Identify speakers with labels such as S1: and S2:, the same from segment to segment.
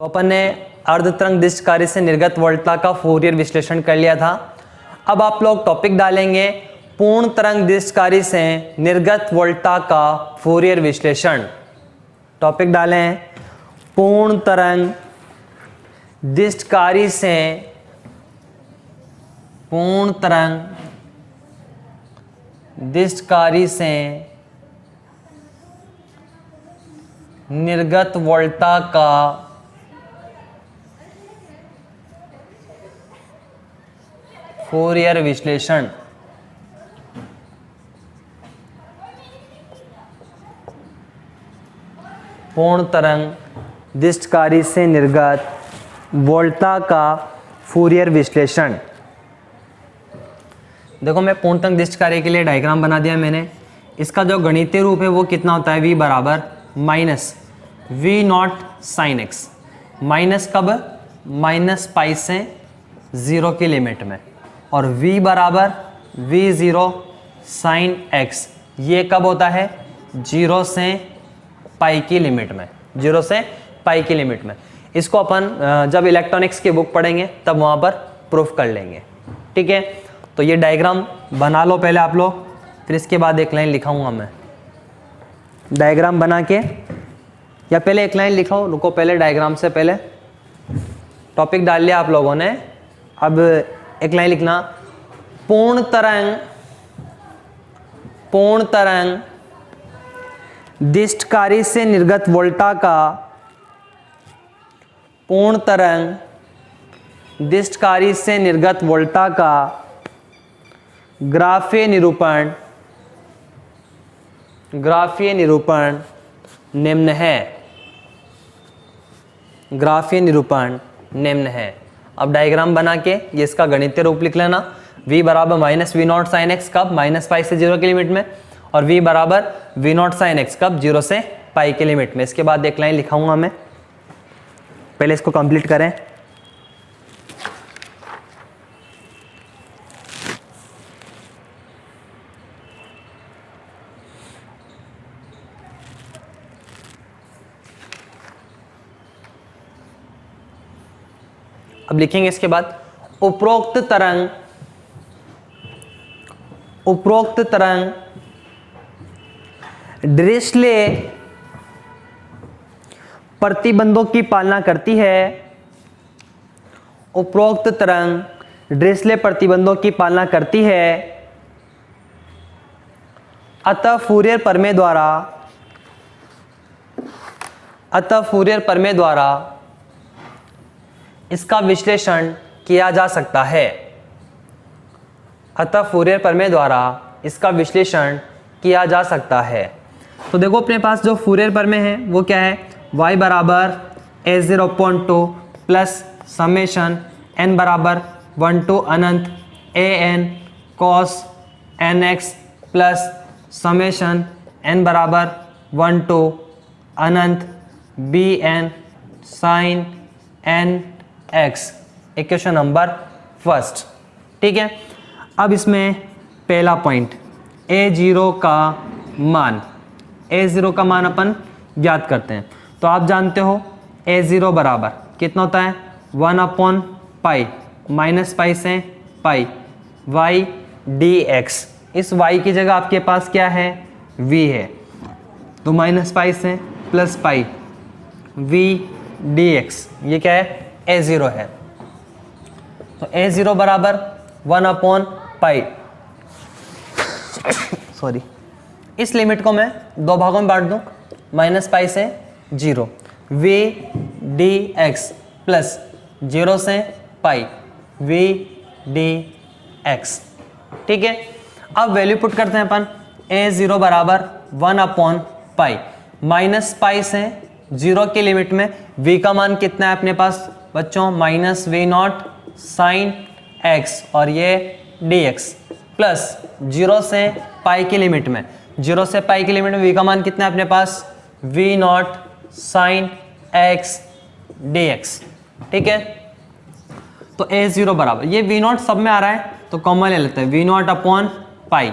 S1: तो अपन ने अर्धतरंग डिस्क कार्य से निर्गत वोल्टता का फूरियर विश्लेषण कर लिया था। अब आप लोग टॉपिक डालेंगे पूर्ण तरंग डिस्क कार्य से निर्गत वोल्टता का फूरियर विश्लेषण। टॉपिक डालें पूर्ण तरंग डिस्क कार्य से पूर्ण तरंग डिस्क कार्य से निर्गत वोल्टता का फूरियर विश्लेषण। पूर्ण तरंग डिस्क कार्य से निर्गत वोल्टता का फूरियर विश्लेषण। देखो मैं पूर्ण तरंग डिस्क कार्य के लिए डायग्राम बना दिया मैंने। इसका जो गणितीय रूप है वो कितना होता है, v बराबर minus v naught sine x. Minus कब, माइनस पाई से 0 की लिमिट में, और v बराबर v0 साइन x। ये कब होता है, 0 से पाई की लिमिट में, 0 से पाई की लिमिट में। इसको अपन जब इलेक्ट्रॉनिक्स की बुक पढ़ेंगे तब वहाँ पर प्रूफ कर लेंगे। ठीक है, तो ये डायग्राम बना लो पहले आप लोग, फिर इसके बाद एक लाइन लिखाऊंगा मैं। डायग्राम बना के, या पहले एक लाइन लिखाओ, रुको पहले डायग्राम से पहले टॉपिक डाल लिया आप लोगों ने। अब एक लाइन लिखना, पूर्ण तरंग डिस्क कार्य से निर्गत वोल्टता का, पूर्ण तरंग डिस्क कार्य से निर्गत वोल्टता का ग्राफीय निरूपण निम्न है। ग्राफीय निरूपण निम्न है। अब डायग्राम बना के ये इसका गणितीय रूप लिख लेना। v बराबर minus v naught sine x कब, माइनस पाई से 0 की लिमिट में, और v बराबर वी नॉट साइन एक्स कब, 0 से पाई की लिमिट में। इसके बाद एक लाइन लिखाऊंगा मैं, पहले इसको कंप्लीट करें। अब लिखेंगे इसके बाद, उपरोक्त तरंग डिरिच्ले प्रतिबंधों की पालना करती है। उपरोक्त तरंग डिरिच्ले प्रतिबंधों की पालना करती है, अतः फूरियर प्रमेय द्वारा इसका विश्लेषण किया जा सकता है। अतः फूरियर प्रमेय द्वारा इसका विश्लेषण किया जा सकता है। तो देखो अपने पास जो फूरियर प्रमेय है वो क्या है, y बराबर a0.2 प्लस समेशन n बराबर 1 to Anant an cos nx plus summation n बराबर 1 to Anant bn sin nx। Equation number first. ठीक है, अब इसमें पहला पॉइंट a0 का मान, a0 का मान अपन ज्ञात करते हैं। तो आप जानते हो a0 बराबर कितना होता है, 1 पाई, माइनस पाई से पाई y dx। इस y की जगह आपके पास क्या है, v है, तो माइनस पाई से प्लस पाई v dx, ये क्या है, a0 है। तो a0 बराबर 1 पाई, सॉरी, इस लिमिट को मैं दो भागों में बांट दूं, माइनस पाई से 0, v dx प्लस 0 से पाई v dx। ठीक है, अब वैल्यू पुट करते हैं अपन। a0 बराबर 1 पाई, माइनस पाई से 0 की लिमिट में v का मान कितना है अपने पास बच्चों, minus v naught sine x, और ये dx प्लस 0 से पाई की लिमिट में, 0 से पाई की लिमिट में v का मान कितना है अपने पास, v naught sine x dx। ठीक है, तो a0 बराबर, ये v नॉट सब में आ रहा है तो कॉमन ले लेते हैं, v नॉट अपॉन पाई,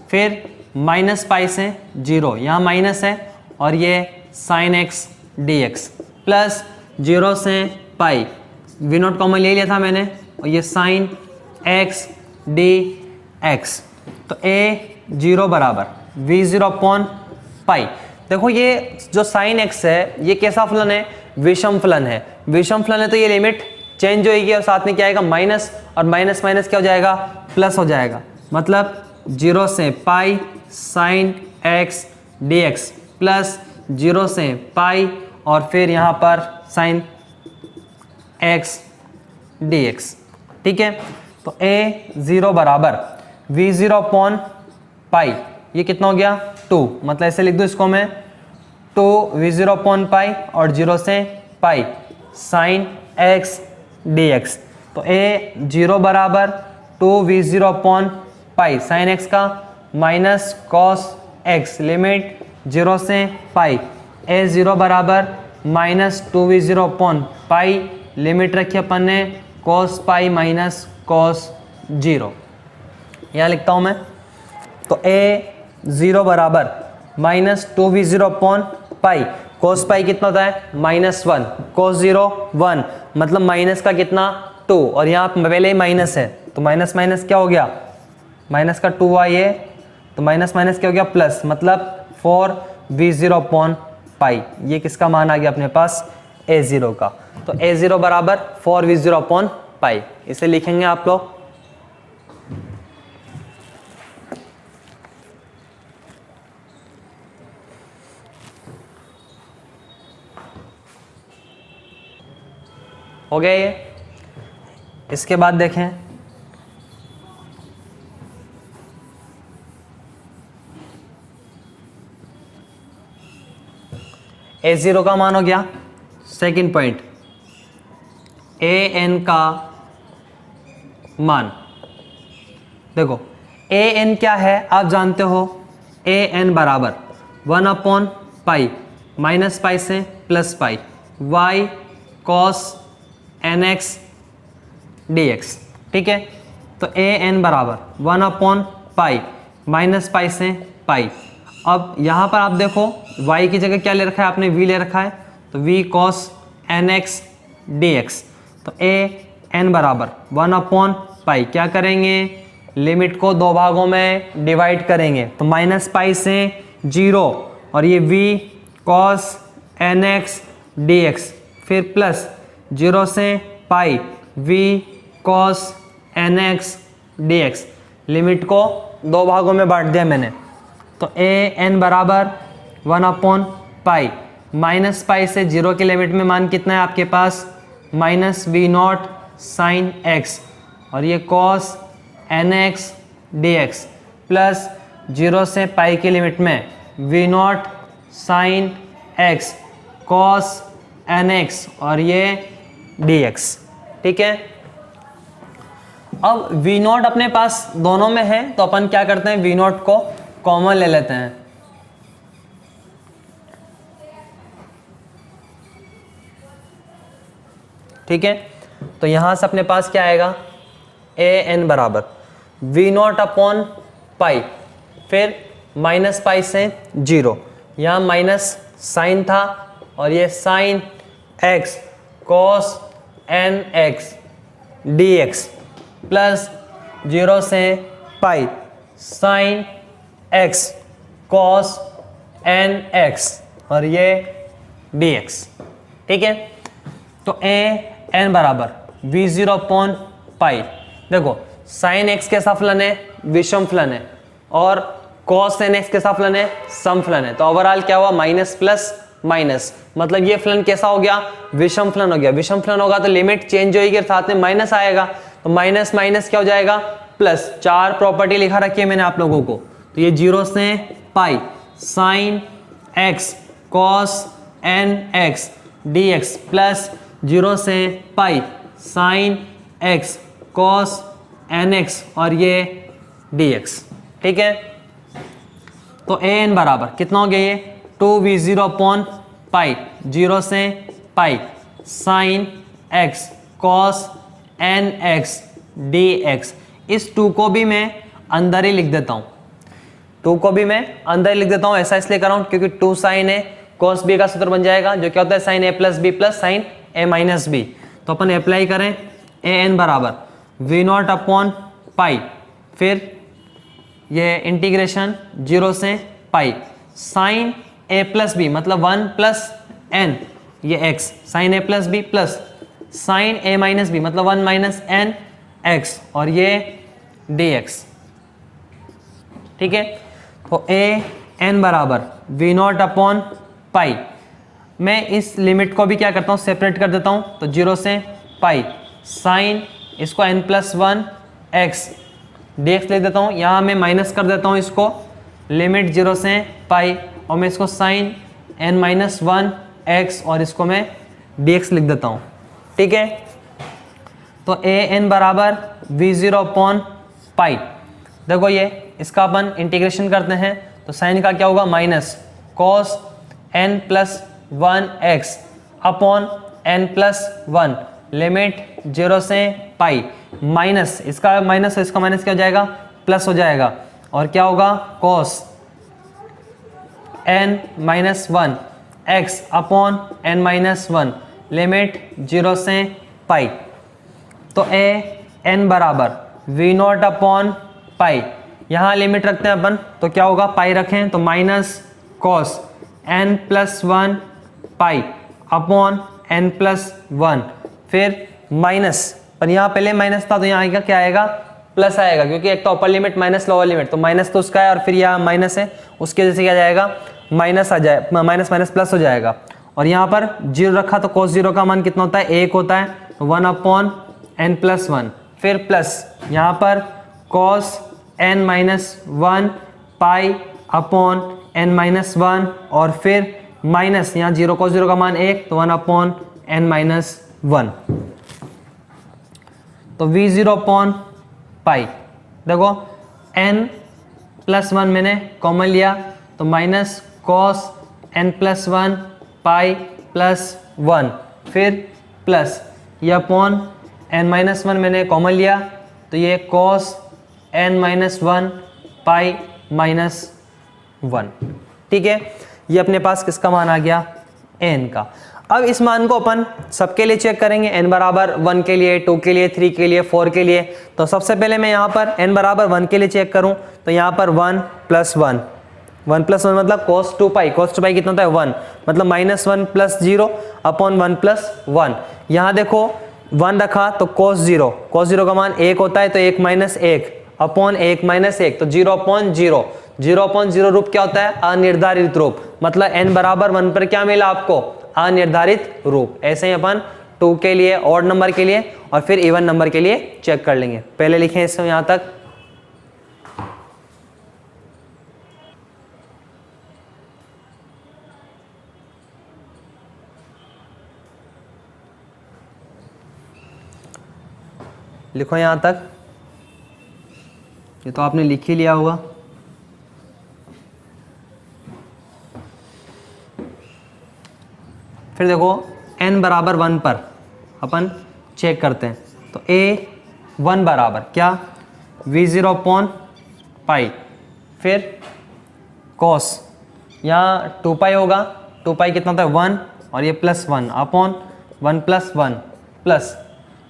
S1: फिर माइनस पाई से 0, यहाँ माइनस है, और ये साइन x dx प्लस 0 से पाई, वी नॉट कॉमन ले लिया था मैंने, और ये साइन एक्स डी एक्स। तो ए 0 बराबर V0 अपॉन पाई। देखो ये जो साइन एक्स है ये कैसा फलन है, विषम फलन है। विषम फलन है तो ये लिमिट चेंज होगी और साथ में क्या आएगा, माइनस, और माइनस माइनस क्या हो जाएगा, प्लस हो जाएगा। मतलब 0 से pi sine x d x plus 0 से पाई और फिर यहाँ पर साइन एक्स डी एक्स। ठीक है, तो ए 0 बराबर V0 अपॉन पाई, ये कितना हो गया 2, मतलब ऐसे लिख दो इसको मैं 2V0 अपॉन पाई और 0 से pi sine x d x. तो ए 0 बराबर 2V0 upon pi sine x का माइनस कॉस एक्स, लिमिट 0 से पाई, ए 0 बराबर माइनस 2V0 अपॉन पाई, लिमिट रखी अपन ने कॉस पाई माइनस कॉस 0, यहाँ लिखता हूँ मैं। तो ए 0 बराबर माइनस 2V0 अपॉन पाई, कोस पाई कितना होता है -1, कोस 0 1, मतलब माइनस का कितना 2, और यहाँ पहले ही माइनस है तो माइनस माइनस क्या हो गया, माइनस का 2 आइए तो माइनस माइनस क्या हो गया प्लस, मतलब 4V0 अपॉन पाई। ये किसका मान आ गया अपने पास, A0 का। तो A0 बराबर 4V0 अपॉन पाई, इसे लिखेंगे आप लोग। हो गया ये। इसके बाद देखें A0 का मान हो गया, सेकंड पॉइंट AN का मान। देखो AN क्या है आप जानते हो, AN बराबर 1 अपॉन पाई, माइनस पाई से plus pi, y cos nx dx। ठीक है, तो AN बराबर 1 अपॉन पाई माइनस पाई से पाई। अब यहाँ पर आप देखो y की जगह क्या ले रखा है आपने, v ले रखा है, तो v cos nx dx। तो AN बराबर 1 अपॉन पाई, क्या करेंगे, लिमिट को दो भागों में डिवाइड करेंगे, तो माइनस पाई से 0 और ये v cos nx dx, फिर प्लस 0 से pi v cos nx dx, limit को दो भागों में बांट दिया मैंने। तो AN बराबर 1 अपॉन पाई, माइनस पाई से 0 के लिमिट में मान कितना है आपके पास, माइनस V0 साइन x, और ये cos nx dx, प्लस 0 से पाई के लिमिट में V0 sign x cos nx और ये dx। ठीक है, अब V0 अपने पास दोनों में है तो अपन क्या करते हैं, V0 को कॉमन ले लेते हैं। ठीक है, तो यहां से अपने पास क्या आएगा, AN बराबर V0 अपॉन पाई, फिर माइनस पाई से 0, यहाँ माइनस साइन था और ये sine x cos nx dx, plus 0 से pi sine x cos nx और ये dx। ठीक है, तो AN बराबर V0 अपॉन पाई। देखो साइन x कैसा फलन है, विषम फलन है, और cos nx कैसा फलन है, सम फलन है। तो ओवरऑल क्या हुआ, माइनस प्लस माइनस, मतलब ये फलन कैसा हो गया, विषम फलन हो गया। विषम फलन होगा तो लिमिट चेंज होगी, साथ में माइनस आएगा, तो माइनस माइनस क्या हो जाएगा प्लस। 4 प्रॉपर्टी लिखा रखी है मैंने आप लोगों को, तो ये 0 से pi sine x cos nx dx, plus 0 से pi sine x cos nx और ये dx। ठीक है, तो AN बराबर कितना हो गया, ये 2V0 अपॉन पाई, 0 से pi sine x cos nx dx। इस 2 को भी मैं अंदर ही लिख देता हूँ, 2 को भी मैं अंदर ही लिख देता हूँ। ऐसा इसलिए कर रहा हूँ क्योंकि 2 साइन है cos b का सूत्र बन जाएगा, जो क्या होता है sine a plus b plus sine a minus b. तो अपन अप्लाई करें ए एन बराबर वी नॉट अपॉन पाई, फिर ये इंटीग्रेशन 0 से pi sine a plus b मतलब 1 प्लस एन, ये x sine a plus b plus sine a minus b मतलब 1 माइनस एन एक्स और ये डी एक्स। ठीक है, तो ए एन बराबर वी नॉट अपॉन पाई, मैं इस लिमिट को भी क्या करता हूँ सेपरेट कर देता हूँ, तो 0 से पाई साइन इसको n plus 1 x d x लिख देता हूँ, यहाँ मैं माइनस कर देता हूँ इसको लिमिट 0 से पाई और मैं इसको साइन n माइनस 1 एक्स और इसको मैं डी एक्स लिख देता हूँ। ठीक है, तो ए एन बराबर वी जीरो अपॉन पाई, देखो ये इसका अपन इंटीग्रेशन करते हैं तो साइन का क्या होगा minus cos n plus 1 x upon n plus 1 limit 0 से पाई माइनस इसका माइनस क्या हो जाएगा प्लस हो जाएगा और क्या होगा cos n minus 1 x upon n minus 1 limit 0 से पाई। तो ए एन बराबर वी नॉट अपॉन पाई, यहाँ लिमिट रखते हैं अपन तो क्या होगा पाई रखें तो minus cos n plus 1 pi upon n plus 1 फिर माइनस, पर यहाँ पहले माइनस था तो यहाँ आएगा क्या आएगा प्लस आएगा, क्योंकि एक तो upper limit minus lower limit, तो माइनस तो उसका है और फिर यहाँ माइनस है उसके वजह से क्या जाएगा माइनस आ जाए, माइनस माइनस प्लस हो जाएगा। और यहाँ पर 0 रखा तो cos 0 का मान कितना होता है 1 होता है, 1 अपॉन n प्लस 1 फिर प्लस यहाँ पर cos n minus 1 pi upon n minus 1 और फिर माइनस यहाँ 0 cos 0 का मान 1 तो 1 अपॉन n माइनस 1। तो v जीरो अपॉन पाई, देखो n प्लस 1 मैंने कॉमन लिया तो minus cos n plus 1 pi plus 1 फिर प्लस ये अपॉन n माइनस 1 मैंने कॉमन लिया तो ये cos n minus 1 pi minus 1। ठीक है, ये अपने पास किसका मान आ गया n का। अब इस मान को अपन सबके लिए चेक करेंगे, n बराबर 1 के लिए, 2 के लिए, 3 के लिए, 4 के लिए। तो सबसे पहले मैं यहाँ पर n बराबर 1 के लिए चेक करूँ तो यहाँ पर 1 प्लस 1 मतलब cos 2 पाई, cos 2 पाई कितना होता है 1 मतलब माइनस 1 प्लस 0 अपॉन 1 प्लस 1। यहाँ देखो 1 रखा तो cos 0 का मान 1 होता है तो 1 माइनस 1 अपॉन 1 माइनस 1 तो 0 अपॉन 0 रूप क्या होता है अनिर्धारित रूप, मतलब n बराबर 1 पर क्या मिला आपको अनिर्धारित रूप। ऐसे ही अपन 2 के लिए, ऑड नंबर के लिए और फिर इवन नंबर के लिए चेक कर लेंगे। पहले लिखें इसको यहाँ तक, लिखो यहाँ तक, ये तो आपने लिख ही लिया होगा। फिर देखो n बराबर 1 पर अपन चेक करते हैं तो a 1 बराबर क्या v जीरो अपॉन पाई फिर cos यहाँ 2 पाई होगा, 2 पाई कितना होता है 1 और ये plus 1 upon 1 plus 1 plus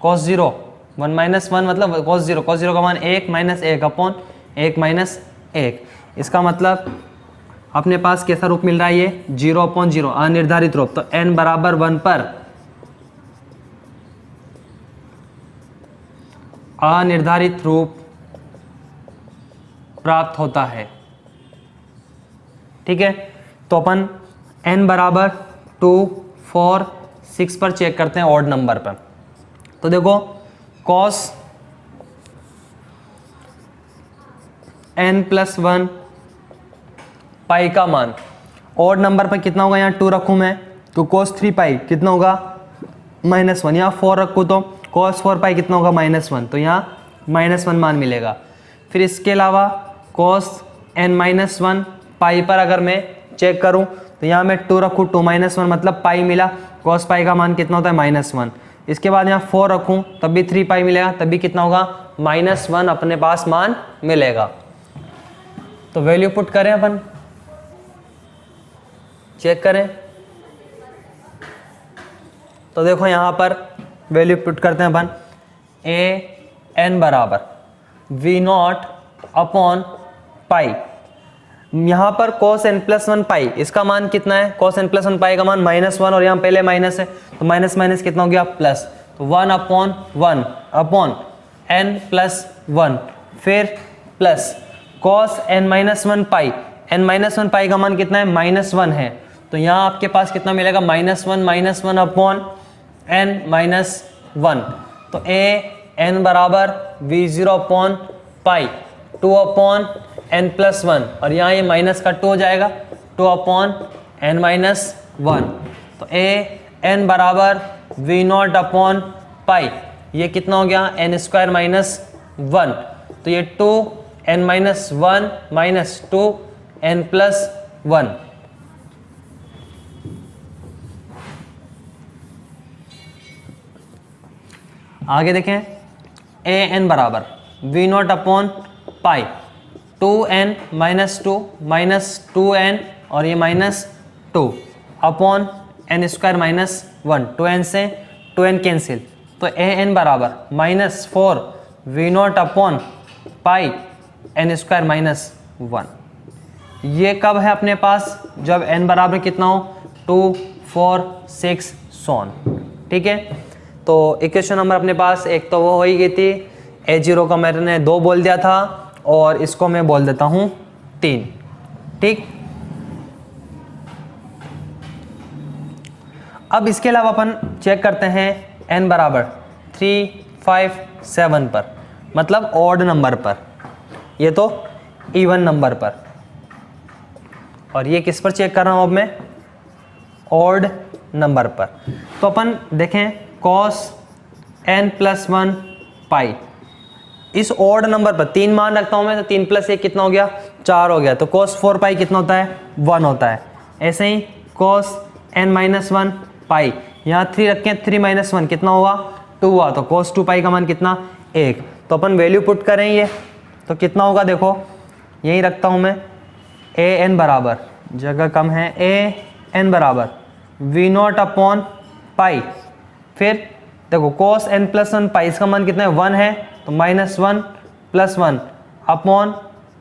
S1: cos 0 1 minus 1 मतलब cos 0 का मान 1 माइनस 1 अपॉन 1 माइनस 1। इसका मतलब अपने पास कैसा रूप मिल रहा है ये 0 अपॉन 0 अनिर्धारित रूप। तो n बराबर 1 पर अनिर्धारित रूप प्राप्त होता है। ठीक है, तो अपन n बराबर 2, 4, 6 पर चेक करते हैं ऑड नंबर पर। तो देखो cos n प्लस 1 पाई का मान ऑड नंबर पर कितना होगा, यहाँ 2 रखूँ मैं तो cos 3 पाई कितना होगा -1, यहाँ 4 रखूँ तो cos 4 पाई कितना होगा -1, तो यहाँ -1 मान मिलेगा। फिर इसके अलावा cos n माइनस 1 पाई पर अगर मैं चेक करूँ तो यहाँ मैं 2 रखूँ 2 -1 मतलब पाई मिला, cos पाई का मान कितना होता है -1। इसके बाद यहाँ 4 रखूँ तब भी 3 पाई मिलेगा, तब भी कितना होगा -1 अपने पास मान मिलेगा। तो वैल्यू पुट करें अपन, चेक करें तो देखो यहाँ पर वैल्यू पुट करते हैं अपन, ए एन बराबर वी नॉट अपॉन पाई, यहाँ पर cos n प्लस 1 पाई, इसका मान कितना है, cos n प्लस 1 पाई का मान -1 और यहाँ पहले माइनस है तो माइनस माइनस कितना हो गया प्लस, तो 1 अपॉन 1 अपॉन n प्लस 1 फिर प्लस cos n माइनस 1 पाई, n माइनस 1 पाई का मान कितना है -1 है, तो यहाँ आपके पास कितना मिलेगा -1 अपॉन n माइनस 1, तो a n बराबर v0 upon pi 2 upon n plus 1 और यहाँ ये माइनस का 2 हो जाएगा 2 अपॉन n माइनस 1, तो a n बराबर v नॉट अपॉन पाई, ये कितना हो गया n स्क्वायर माइनस 1, तो ये 2 n minus 1 minus 2 n plus 1। आगे देखें, a n बराबर v not upon pi 2n minus 2 minus 2n और ये minus 2 upon n square minus 1, 2n से 2n कैंसिल, तो a n बराबर -4 v not upon pi n square minus 1। ये कब है अपने पास, जब n बराबर कितना हो 2 4 6 सोन, ठीक है। तो इक्वेशन नंबर अपने पास एक तो वो हो ही गई थी, a0 का मैंने 2 बोल दिया था और इसको मैं बोल देता हूँ 3, ठीक। अब इसके अलावा अपन चेक करते हैं n बराबर 3 5 7 पर, मतलब ऑड नंबर पर, ये तो इवन नंबर पर, और ये किस पर चेक कर रहा हूँ अब मैं, ऑड नंबर पर। तो अपन देखें cos n प्लस 1 पाई, इस ऑड नंबर पर 3 मान रखता हूं मैं, तो 3 प्लस 1 कितना हो गया 4 हो गया, तो cos 4 पाई कितना होता है 1 होता है। ऐसे ही cos n माइनस 1 पाई, यहाँ 3 रखें, 3 माइनस 1 कितना होगा 2 हुआ, तो cos 2 पाई का मान कितना 1, तो अपन वैल्यू पुट करें ये, तो कितना होगा देखो, यही रखता हूँ मैं, a n बराबर, जगह कम है, a n बराबर v नॉट अपॉन पाई, फिर देखो cos n प्लस 1 पाई, इसका मान कितना है 1 है, तो -1 प्लस 1 अपॉन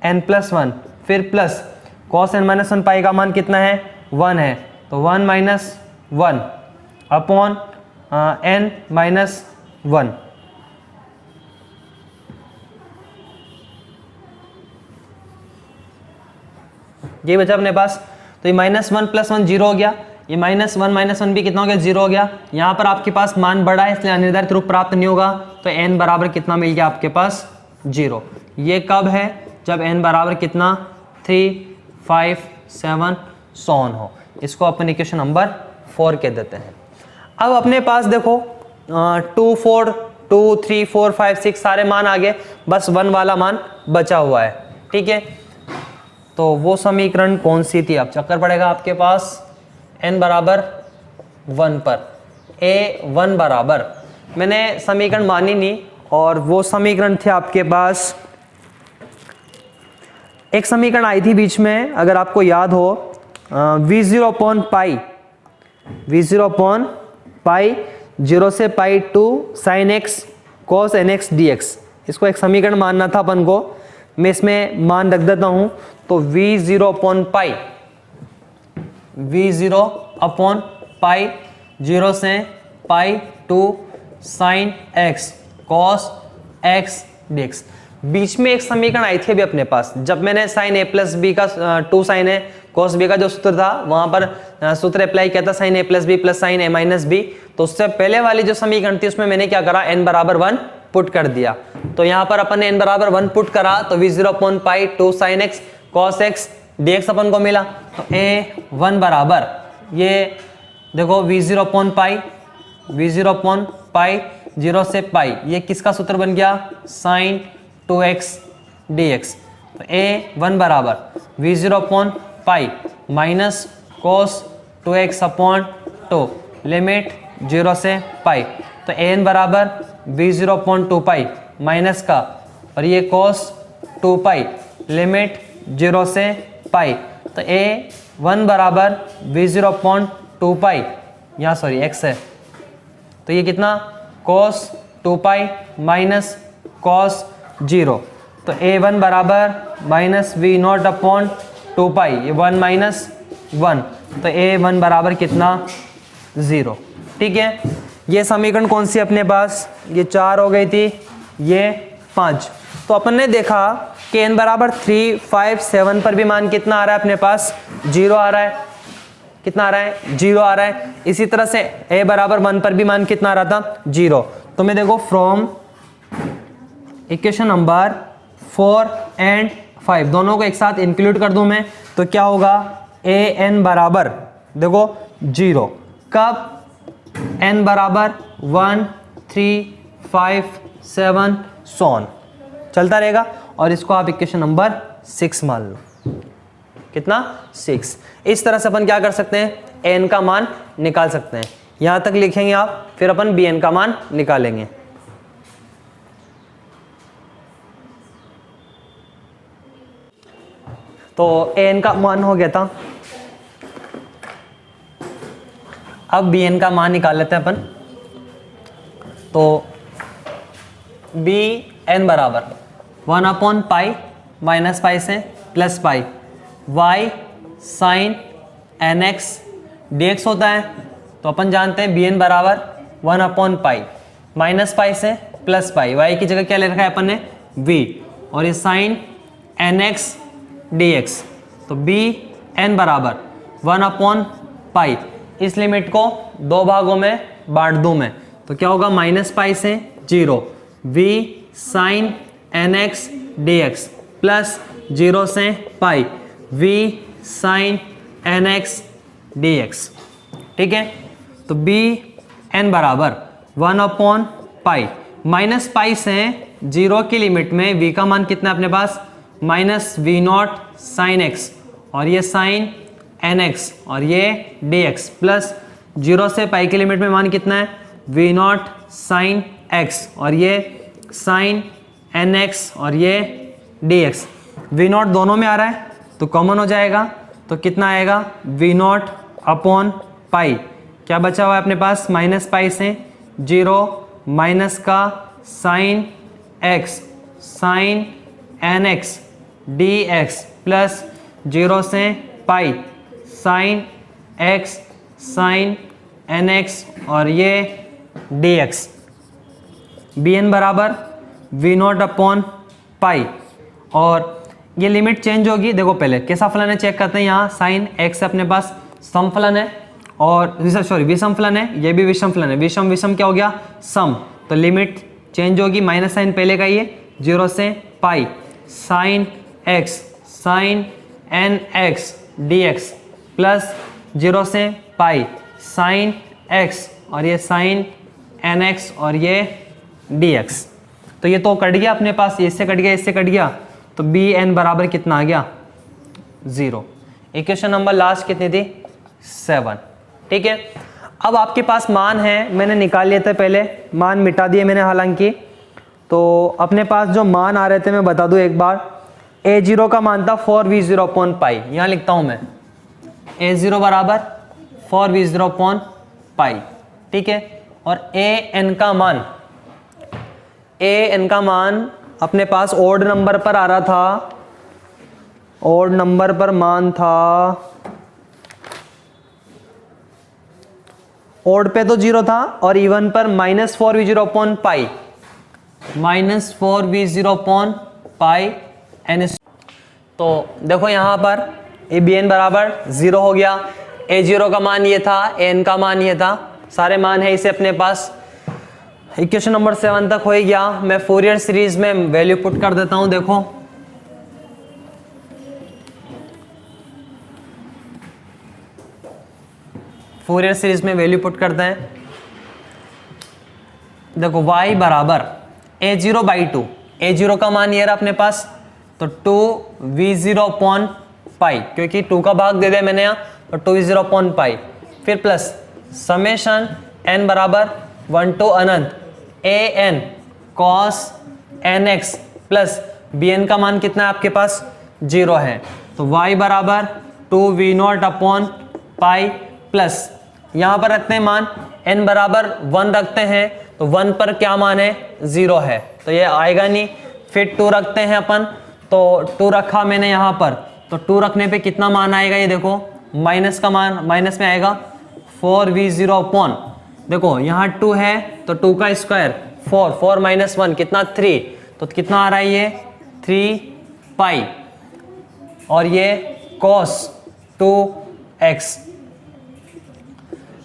S1: n प्लस 1, फिर प्लस cos n माइनस 1 पाई का मान कितना है 1 है, तो 1 माइनस 1 अपॉन n माइनस 1, ये बचा अपने पास। तो ये -1 प्लस 1 0 हो गया, ये -1 माइनस 1 भी कितना हो गया 0 हो गया। यहाँ पर आपके पास मान बड़ा है इसलिए अनिर्धारित रूप प्राप्त नहीं होगा, तो n बराबर कितना मिल गया आपके पास 0। ये कब है, जब n बराबर कितना 3 5 7 सोन हो, इसको अपन इक्वेशन नंबर 4 कह देते हैं। अब अपने पास देखो 2 4 2 3 4 5 6 सारे मान आ गए, बस 1 वाला मान बचा हुआ है, ठीक है। तो वो समीकरण कौन सी थी, अब चक्कर पड़ेगा आपके पास n बराबर 1 पर, a1 बराबर, मैंने समीकरण मानी नहीं, और वो समीकरण थे आपके पास, एक समीकरण आई थी बीच में अगर आपको याद हो, v0 upon pi, v0 upon pi 0 से pi two sine x cos n x d x, इसको एक समीकरण मानना था अपन को। मैं इसमें मान रख देता हूं, तो v0 upon pi, v0 upon pi 0 से pi two sine x cos x d x. बीच में एक समीकरण आई थी अभी अपने पास, जब मैंने साइन ए प्लस बी का 2 साइन ए कॉस बी का जो सूत्र था वहां पर सूत्र अप्लाई किया था sign a plus b plus sine a minus b. तो उससे पहले वाली जो समीकरण थी उसमें मैंने क्या करा, n बराबर 1 पुट कर दिया। तो यहाँ पर अपन ने n बराबर 1 पुट करा तो v0 upon pi 2 sign x cos x dx अपन को मिला। तो a1 बराबर ये देखो v0 upon pi, v0 upon pi 0 से पाई, ये किसका सूत्र बन गया, साइन 2x dx। तो a1 बराबर v0 upon pi minus cos 2x upon 2 limit 0 से पाई। तो an बराबर v0 अपॉन 2 पाई माइनस का, और ये कॉस 2 पाई लिमिट 0 से पाई। तो a1 बराबर v0 अपॉन 2 पाई, यहाँ सॉरी x है, तो ये कितना कॉस 2 पाई माइनस कॉस 0, तो a1 बराबर माइनस वी नॉट अपॉन 2 पाई, ये 1 माइनस 1, तो a1 बराबर कितना 0। ठीक है, ये समीकरण कौन सी अपने पास, ये 4 हो गई थी, ये 5। तो अपन ने देखा कि n बराबर 3, 5, 7 पर भी मान कितना आ रहा है अपने पास 0 आ रहा है, कितना आ रहा है 0 आ रहा है। इसी तरह से a बराबर 1 पर भी मान कितना आ रहा था 0। तो मैं देखो फ्रॉम इक्वेशन नंबर 4 एंड 5 दोनों को एक साथ इंक्लूड कर दूं मैं, तो क्या होगा an बराबर देखो 0, कब n बराबर 1, 3, 5, 7 सोन चलता रहेगा। और इसको आप इक्वेशन नंबर 6 मान लो, कितना 6। इस तरह से अपन क्या कर सकते हैं, n का मान निकाल सकते हैं। यहां तक लिखेंगे आप, फिर अपन bn का मान निकालेंगे। तो an का मान हो गया था, अब bn का मान निकाल लेते हैं अपन। तो bn बराबर 1 अपॉन पाई माइनस पाई से plus pi y sine nx dx होता है। तो अपन जानते हैं bn बराबर 1 अपॉन पाई माइनस पाई से प्लस पाई, y की जगह क्या ले रखा है अपन ने v, और ये साइन nx dx। तो bn बराबर 1 अपॉन पाई, इस लिमिट को 2 भागों में बांट दूं मैं, तो क्या होगा माइनस पाई से 0 v sine nx dx plus 0 से pi v sine nx dx। ठीक है, तो bn बराबर 1 अपॉन पाई, माइनस पाई से 0 की लिमिट में v का मान कितना है अपने पास minus v naught sine x, और ये साइन nx और ये dx, प्लस 0 से पाई की लिमिट में मान कितना है वी नॉट साइन x, और ये साइन nx और ये dx। वी नॉट दोनों में आ रहा है तो कॉमन हो जाएगा, तो कितना आएगा वी नॉट अपॉन पाई, क्या बचा हुआ है अपने पास माइनस पाई से 0 माइनस का sine x sine nx dx plus 0 से pi sine x sine nx और ये dx। bn बराबर वी नॉट अपॉन पाई, और ये लिमिट चेंज होगी। देखो पहले कैसा फलन है चेक करते हैं, यहाँ साइन x अपने पास सम फलन है, और सॉरी विषम फलन है, ये भी विषम फलन है, विषम विषम क्या हो गया सम, तो लिमिट चेंज होगी, माइनस साइन पहले का ही है 0 से pi sine x sine nx dx plus 0 से पाई साइन x और ये साइन nx और ये dx। तो ये तो कट गया अपने पास, ये इससे कट गया, इससे कट गया, तो bn बराबर कितना आ गया 0। इक्वेशन नंबर लास्ट कितनी थी 7। ठीक है, अब आपके पास मान है, मैंने निकाल लिए थे पहले, मान मिटा दिए मैंने हालांकि। तो अपने पास जो मान आ रहे थे मैं बता दूं एक बार, a0 का मान था 4v0 अपॉन पाई, यहाँ लिखता हूँ मैं a0 बराबर 4v0 अपॉन पाई। ठीक है, और an का मान अपने पास ओड नंबर पर आ रहा था, ओड नंबर पर मान था, ओड पे तो 0 था, और इवन पर -4v0 upon pi, -4v0 upon pi n। तो देखो यहाँ पर ए बी एन बराबर 0 हो गया, a0 का मान ये था, n का मान ये था, सारे मान है इसे अपने पास। इक्वेशन नंबर 7 तक हो ही गया। मैं फोरियर सीरीज में वैल्यू पुट कर देता हूं। देखो फोरियर सीरीज में वैल्यू पुट करते हैं। देखो y बराबर a0 बाई 2, a0 का मान ये रहा अपने पास, तो 2v0 अपॉन पाई, क्योंकि 2 का भाग दे दिया मैंने यहाँ, तो 2v0 अपॉन पाई, फिर प्लस समेशन n बराबर 1 टू अनंत an cos nx plus bn का मान कितना है आपके पास 0 है, तो y बराबर 2v0 अपॉन पाई प्लस यहाँ पर रखते हैं मान n बराबर 1 रखते हैं, तो 1 पर क्या मान है, 0 है, तो ये आएगा नहीं। फिर 2 रखते हैं अपन, तो 2 रखा मैंने यहाँ पर, तो 2 रखने पे कितना मान आएगा, ये देखो माइनस का मान, माइनस में आएगा 4v0 अपॉन, देखो यहाँ 2 है तो 2 का स्क्वायर 4, 4 माइनस 1 कितना 3, तो कितना आ रहा है ये 3 पाई, और ये cos 2x।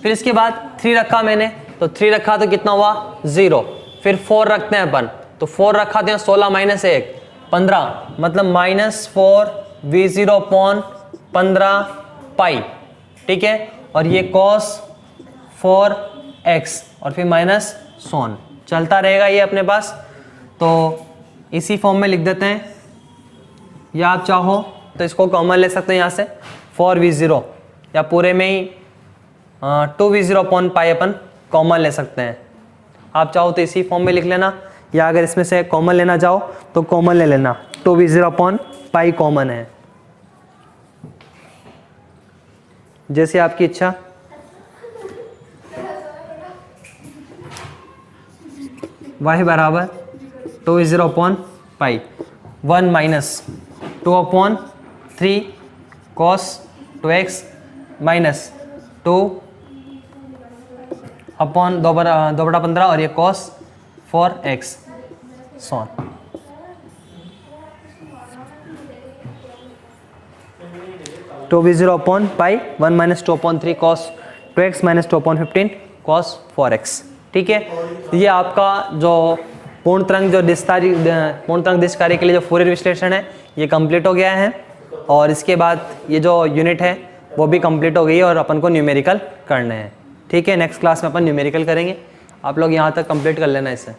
S1: फिर इसके बाद 3 रखा मैंने, तो 3 रखा तो कितना हुआ 0। फिर 4 रखते हैं अपन, तो 4 रखा थे 16 माइनस 1 15, मतलब -4v0 अपॉन 15 पाई, ठीक है। और ये cos 4x और फिर माइनस सोन चलता रहेगा ये अपने पास, तो इसी फॉर्म में लिख देते हैं, या आप चाहो तो इसको कॉमन ले सकते हैं यहाँ से 4v0, या पूरे में ही 2v0 अपॉन पाई अपन कॉमन ले सकते हैं। आप चाहो तो इसी फॉर्म में लिख लेना, या अगर इसमें से कॉमन लेना चाहो तो कॉमन ले लेना, 2v0 अपॉन पाई कॉमन है, जैसे आपकी इच्छा। y बराबर 2v0 upon pi 1 minus 2 upon 3 cos 2x minus 2 upon 2/15 और ये cos 4x सोन। Two v 0 upon pi 1 minus 2 upon 3 cos 2x minus 2 upon 15 cos 4x, ठीक है। ये आपका जो पूर्ण तरंग दिश कार्य के लिए जो फूरियर विश्लेषण है ये कंप्लीट हो गया है, और इसके बाद ये जो यूनिट है वो भी कंप्लीट हो गई है और अपन को न्यूमेरिकल करने हैं, ठीक है। नेक्स्ट क्लास में अपन न्यूमेरिकल करेंगे, आप लोग यहाँ तक कंप्लीट कर लेना इसे।